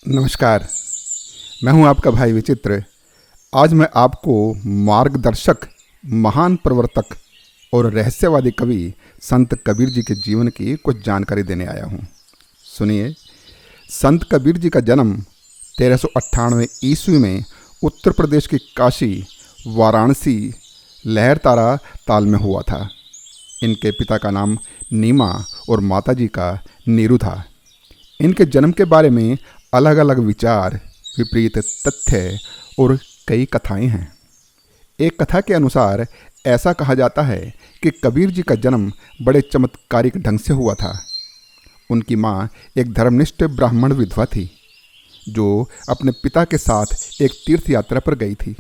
नमस्कार। मैं हूं आपका भाई विचित्र। आज मैं आपको मार्गदर्शक, महान प्रवर्तक और रहस्यवादी कवि संत कबीर जी के जीवन की कुछ जानकारी देने आया हूं। सुनिए। संत कबीर जी का जन्म 1398 ईस्वी में उत्तर प्रदेश की काशी, वाराणसी, लहरतारा ताल में हुआ था। इनके पिता का नाम नीमा और माताजी का नीरू था। इनके जन्म के बारे में अलग अलग विचार, विपरीत तथ्य और कई कथाएं हैं। एक कथा के अनुसार ऐसा कहा जाता है कि कबीर जी का जन्म बड़े चमत्कारिक ढंग से हुआ था। उनकी माँ एक धर्मनिष्ठ ब्राह्मण विधवा थी जो अपने पिता के साथ एक तीर्थ यात्रा पर गई थी।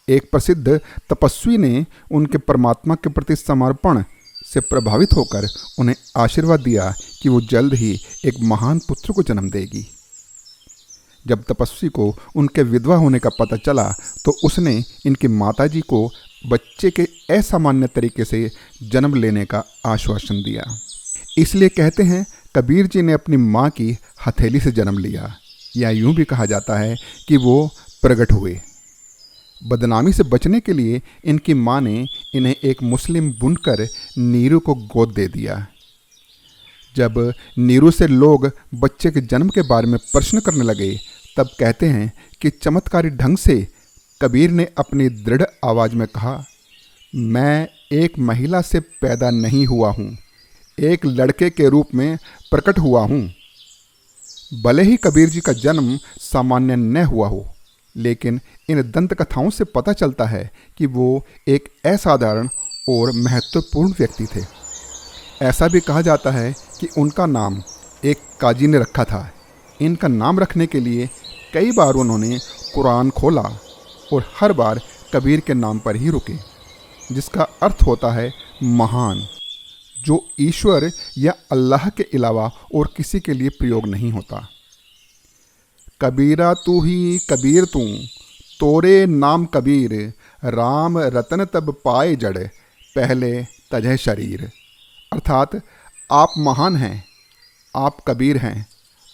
एक प्रसिद्ध तपस्वी ने उनके परमात्मा के प्रति समर्पण से प्रभावित होकर उन्हें आशीर्वाद दिया कि वो जल्द ही एक महान पुत्र को जन्म देगी। जब तपस्वी को उनके विधवा होने का पता चला तो उसने इनकी माताजी को बच्चे के असामान्य तरीके से जन्म लेने का आश्वासन दिया। इसलिए कहते हैं कबीर जी ने अपनी माँ की हथेली से जन्म लिया, या यूं भी कहा जाता है कि वो प्रकट हुए। बदनामी से बचने के लिए इनकी माँ ने इन्हें एक मुस्लिम बुनकर नीरू को गोद दे दिया। जब नीरू से लोग बच्चे के जन्म के बारे में प्रश्न करने लगे तब कहते हैं कि चमत्कारी ढंग से कबीर ने अपनी दृढ़ आवाज़ में कहा, मैं एक महिला से पैदा नहीं हुआ हूँ, एक लड़के के रूप में प्रकट हुआ हूँ। भले ही कबीर जी का जन्म सामान्य न हुआ हो, लेकिन इन दंत कथाओं से पता चलता है कि वो एक असाधारण और महत्वपूर्ण व्यक्ति थे। ऐसा भी कहा जाता है कि उनका नाम एक काजी ने रखा था। इनका नाम रखने के लिए कई बार उन्होंने कुरान खोला और हर बार कबीर के नाम पर ही रुके, जिसका अर्थ होता है महान, जो ईश्वर या अल्लाह के अलावा और किसी के लिए प्रयोग नहीं होता। कबीरा तू ही कबीर तू, तोरे नाम कबीर, राम रतन तब पाए जड़, पहले तजह शरीर। अर्थात आप महान हैं, आप कबीर हैं,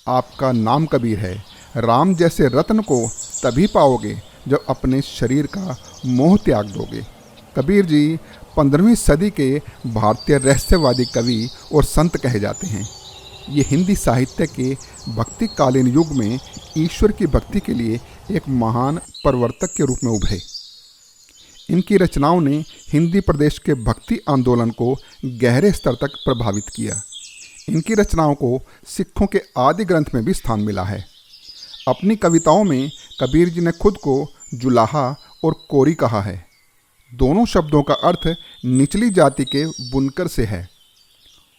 आपका नाम कबीर है। राम जैसे रत्न को तभी पाओगे जब अपने शरीर का मोह त्याग दोगे। कबीर जी 15वीं सदी के भारतीय रहस्यवादी कवि और संत कहे जाते हैं। ये हिंदी साहित्य के भक्तिकालीन युग में ईश्वर की भक्ति के लिए एक महान प्रवर्तक के रूप में उभरे। इनकी रचनाओं ने हिंदी प्रदेश के भक्ति आंदोलन को गहरे स्तर तक प्रभावित किया। इनकी रचनाओं को सिखों के आदि ग्रंथ में भी स्थान मिला है। अपनी कविताओं में कबीर जी ने खुद को जुलाहा और कोरी कहा है। दोनों शब्दों का अर्थ निचली जाति के बुनकर से है।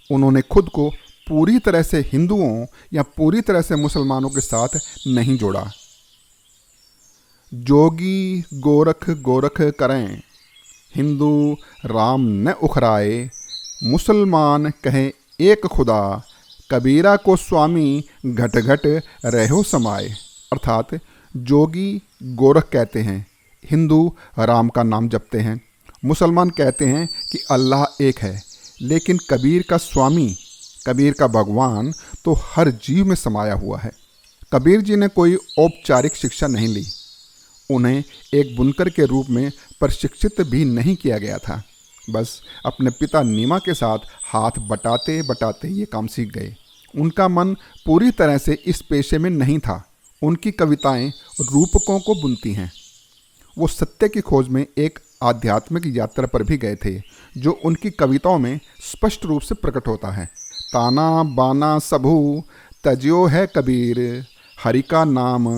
उन्होंने खुद को पूरी तरह से हिंदुओं या पूरी तरह से मुसलमानों के साथ नहीं जोड़ा। जोगी गोरख गोरख करें, हिंदू राम न उखराए, मुसलमान कहें एक खुदा, कबीरा को स्वामी घट घट रहो समाए। अर्थात जोगी गोरख कहते हैं, हिंदू राम का नाम जपते हैं, मुसलमान कहते हैं कि अल्लाह एक है, लेकिन कबीर का स्वामी, कबीर का भगवान तो हर जीव में समाया हुआ है। कबीर जी ने कोई औपचारिक शिक्षा नहीं ली। उन्हें एक बुनकर के रूप में प्रशिक्षित भी नहीं किया गया था। बस अपने पिता नीमा के साथ हाथ बटाते बटाते ये काम सीख गए। उनका मन पूरी तरह से इस पेशे में नहीं था। उनकी कविताएं रूपकों को बुनती हैं। वो सत्य की खोज में एक आध्यात्मिक यात्रा पर भी गए थे, जो उनकी कविताओं में स्पष्ट रूप से प्रकट होता है। ताना बाना सबू तज्यो है कबीर, हरि का नाम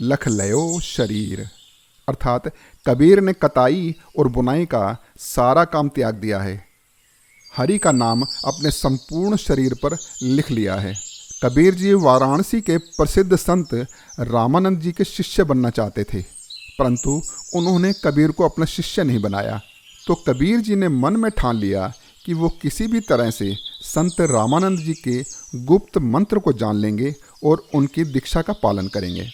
लख लयो शरीर। अर्थात कबीर ने कताई और बुनाई का सारा काम त्याग दिया है, हरि का नाम अपने संपूर्ण शरीर पर लिख लिया है। कबीर जी वाराणसी के प्रसिद्ध संत रामानंद जी के शिष्य बनना चाहते थे, परंतु उन्होंने कबीर को अपना शिष्य नहीं बनाया। तो कबीर जी ने मन में ठान लिया कि वो किसी भी तरह से संत रामानंद जी के गुप्त मंत्र को जान लेंगे और उनकी दीक्षा का पालन करेंगे।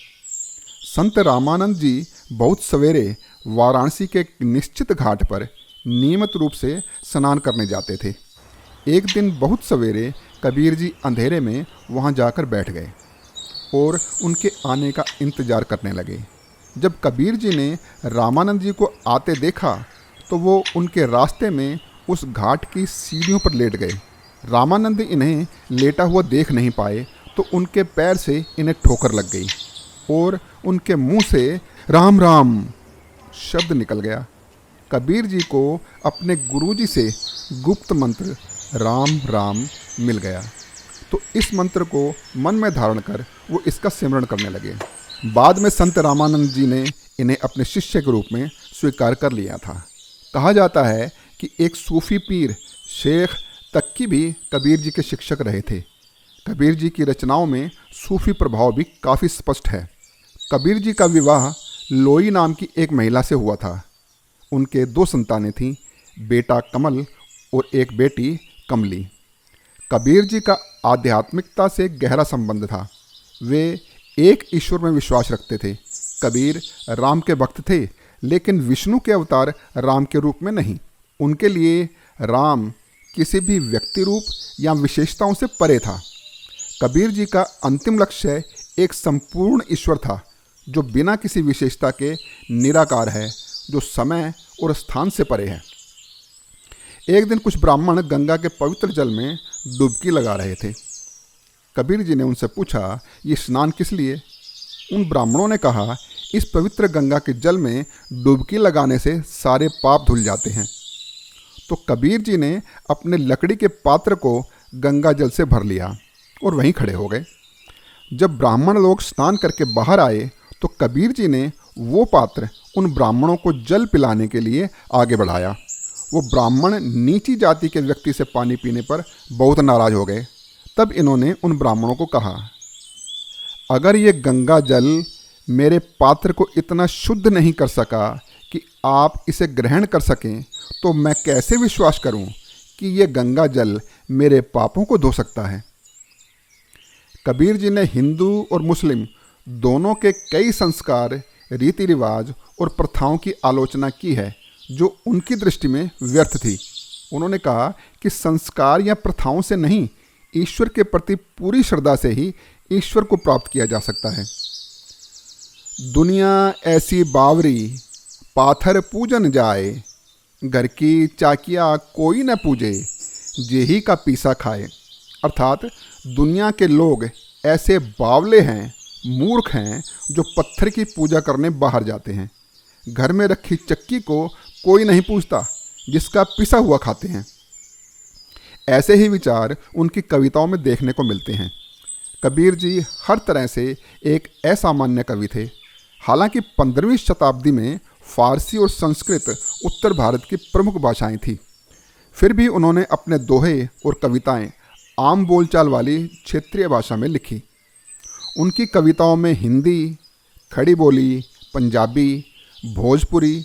संत रामानंद जी बहुत सवेरे वाराणसी के एक निश्चित घाट पर नियमित रूप से स्नान करने जाते थे। एक दिन बहुत सवेरे कबीर जी अंधेरे में वहाँ जाकर बैठ गए। और उनके आने का इंतजार करने लगे। जब कबीर जी ने रामानंद जी को आते देखा तो वो उनके रास्ते में उस घाट की सीढ़ियों पर लेट गए। रामानंद इन्हें लेटा हुआ देख नहीं पाए तो उनके पैर से इन्हें ठोकर लग गई और उनके मुंह से राम राम शब्द निकल गया। कबीर जी को अपने गुरुजी से गुप्त मंत्र राम राम मिल गया, तो इस मंत्र को मन में धारण कर वो इसका सिमरण करने लगे। बाद में संत रामानंद जी ने इन्हें अपने शिष्य के रूप में स्वीकार कर लिया था। कहा जाता है कि एक सूफी पीर शेख तक्की भी कबीर जी के शिक्षक रहे थे। कबीर जी की रचनाओं में सूफी प्रभाव भी काफ़ी स्पष्ट है। कबीर जी का विवाह लोई नाम की एक महिला से हुआ था। उनके 2 संतानें थीं, बेटा कमल और एक बेटी कमली। कबीर जी का आध्यात्मिकता से गहरा संबंध था। वे एक ईश्वर में विश्वास रखते थे। कबीर राम के भक्त थे, लेकिन विष्णु के अवतार राम के रूप में नहीं। उनके लिए राम किसी भी व्यक्ति रूप या विशेषताओं से परे था। कबीर जी का अंतिम लक्ष्य एक संपूर्ण ईश्वर था, जो बिना किसी विशेषता के निराकार है, जो समय और स्थान से परे है। एक दिन कुछ ब्राह्मण गंगा के पवित्र जल में डुबकी लगा रहे थे। कबीर जी ने उनसे पूछा, ये स्नान किस लिए? उन ब्राह्मणों ने कहा, इस पवित्र गंगा के जल में डुबकी लगाने से सारे पाप धुल जाते हैं। तो कबीर जी ने अपने लकड़ी के पात्र को गंगा जल से भर लिया और वहीं खड़े हो गए। जब ब्राह्मण लोग स्नान करके बाहर आए तो कबीर जी ने वो पात्र उन ब्राह्मणों को जल पिलाने के लिए आगे बढ़ाया। वो ब्राह्मण नीची जाति के व्यक्ति से पानी पीने पर बहुत नाराज हो गए। तब इन्होंने उन ब्राह्मणों को कहा, अगर ये गंगा जल मेरे पात्र को इतना शुद्ध नहीं कर सका कि आप इसे ग्रहण कर सकें, तो मैं कैसे विश्वास करूं कि ये गंगा जल मेरे पापों को धो सकता है। कबीर जी ने हिंदू और मुस्लिम दोनों के कई संस्कार, रीति रिवाज और प्रथाओं की आलोचना की है जो उनकी दृष्टि में व्यर्थ थी। उन्होंने कहा कि संस्कार या प्रथाओं से नहीं, ईश्वर के प्रति पूरी श्रद्धा से ही ईश्वर को प्राप्त किया जा सकता है। दुनिया ऐसी बावरी पाथर पूजन जाए, घर की चाकिया कोई न पूजे, जेही का पीसा खाए। अर्थात दुनिया के लोग ऐसे बावले हैं, मूर्ख हैं, जो पत्थर की पूजा करने बाहर जाते हैं। घर में रखी चक्की को कोई नहीं पूछता, जिसका पिसा हुआ खाते हैं। ऐसे ही विचार उनकी कविताओं में देखने को मिलते हैं। कबीर जी हर तरह से एक असामान्य कवि थे। हालांकि 15वीं शताब्दी में फारसी और संस्कृत उत्तर भारत की प्रमुख भाषाएं थीं, फिर भी उन्होंने अपने दोहे और कविताएं आम बोलचाल वाली क्षेत्रीय भाषा में लिखी। उनकी कविताओं में हिंदी, खड़ी बोली, पंजाबी, भोजपुरी,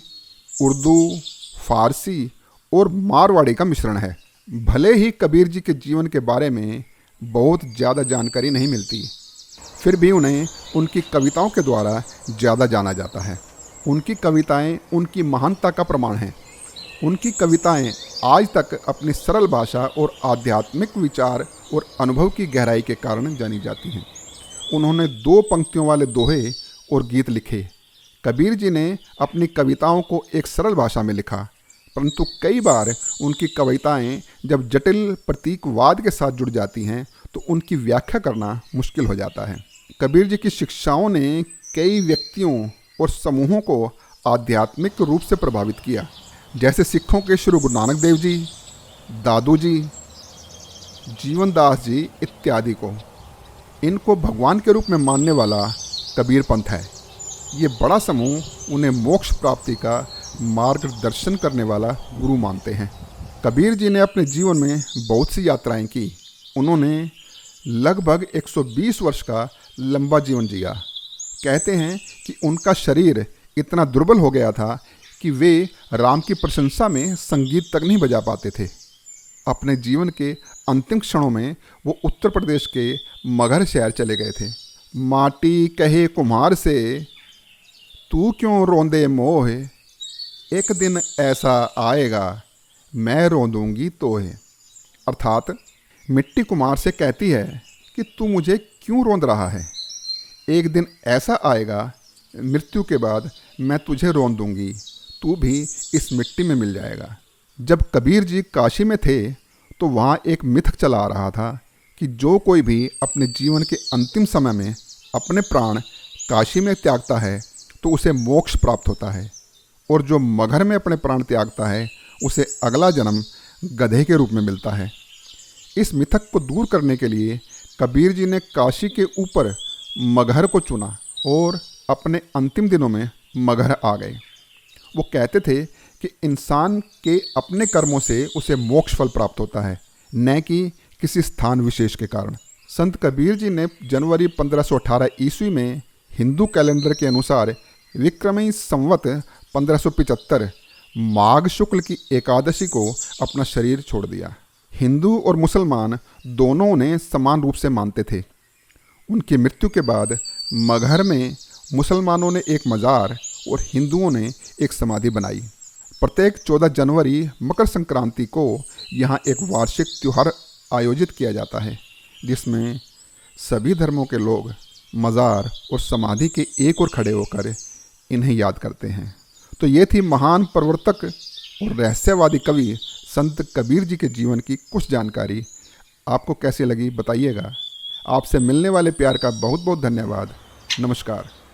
उर्दू, फारसी और मारवाड़ी का मिश्रण है। भले ही कबीर जी के जीवन के बारे में बहुत ज़्यादा जानकारी नहीं मिलती, फिर भी उन्हें उनकी कविताओं के द्वारा ज़्यादा जाना जाता है। उनकी कविताएं उनकी महानता का प्रमाण हैं। उनकी कविताएं आज तक अपनी सरल भाषा और आध्यात्मिक विचार और अनुभव की गहराई के कारण जानी जाती हैं। उन्होंने 2 पंक्तियों वाले दोहे और गीत लिखे। कबीर जी ने अपनी कविताओं को एक सरल भाषा में लिखा, परंतु कई बार उनकी कविताएं जब जटिल प्रतीकवाद के साथ जुड़ जाती हैं तो उनकी व्याख्या करना मुश्किल हो जाता है। कबीर जी की शिक्षाओं ने कई व्यक्तियों और समूहों को आध्यात्मिक रूप से प्रभावित किया, जैसे सिखों के श्री गुरु नानक देव जी, दादू जी, जीवनदास जी इत्यादि को। इनको भगवान के रूप में मानने वाला कबीर पंथ है। ये बड़ा समूह उन्हें मोक्ष प्राप्ति का मार्गदर्शन करने वाला गुरु मानते हैं। कबीर जी ने अपने जीवन में बहुत सी यात्राएं की। उन्होंने लगभग 120 वर्ष का लंबा जीवन जिया। कहते हैं कि उनका शरीर इतना दुर्बल हो गया था कि वे राम की प्रशंसा में संगीत तक नहीं बजा पाते थे। अपने जीवन के अंतिम क्षणों में वो उत्तर प्रदेश के मगहर शहर चले गए थे। माटी कहे कुम्हार से, तू क्यों रोंदे मोह, एक दिन ऐसा आएगा मैं रोंदूंगी तोहे। अर्थात मिट्टी कुम्हार से कहती है कि तू मुझे क्यों रोंद रहा है, एक दिन ऐसा आएगा, मृत्यु के बाद मैं तुझे रोन दूंगी, तू भी इस मिट्टी में मिल जाएगा। जब कबीर जी काशी में थे तो वहाँ एक मिथ चला आ रहा था कि जो कोई भी अपने जीवन के अंतिम समय में अपने प्राण काशी में त्यागता है तो उसे मोक्ष प्राप्त होता है, और जो मगहर में अपने प्राण त्यागता है उसे अगला जन्म गधे के रूप में मिलता है। इस मिथक को दूर करने के लिए कबीर जी ने काशी के ऊपर मगहर को चुना और अपने अंतिम दिनों में मगहर आ गए। वो कहते थे कि इंसान के अपने कर्मों से उसे मोक्ष फल प्राप्त होता है, न कि किसी स्थान विशेष के कारण। संत कबीर जी ने जनवरी 1518 ईस्वी में हिंदू कैलेंडर के अनुसार विक्रमी संवत 1575 माघ शुक्ल की एकादशी को अपना शरीर छोड़ दिया। हिंदू और मुसलमान दोनों उन्हें समान रूप से मानते थे। उनकी मृत्यु के बाद मगहर में मुसलमानों ने एक मज़ार और हिंदुओं ने एक समाधि बनाई। प्रत्येक 14 जनवरी मकर संक्रांति को यहाँ एक वार्षिक त्यौहार आयोजित किया जाता है, जिसमें सभी धर्मों के लोग मज़ार और समाधि के एक ओर खड़े होकर इन्हें याद करते हैं। तो ये थी महान प्रवर्तक और रहस्यवादी कवि संत कबीर जी के जीवन की कुछ जानकारी। आपको कैसी लगी बताइएगा। आपसे मिलने वाले प्यार का बहुत बहुत धन्यवाद। नमस्कार।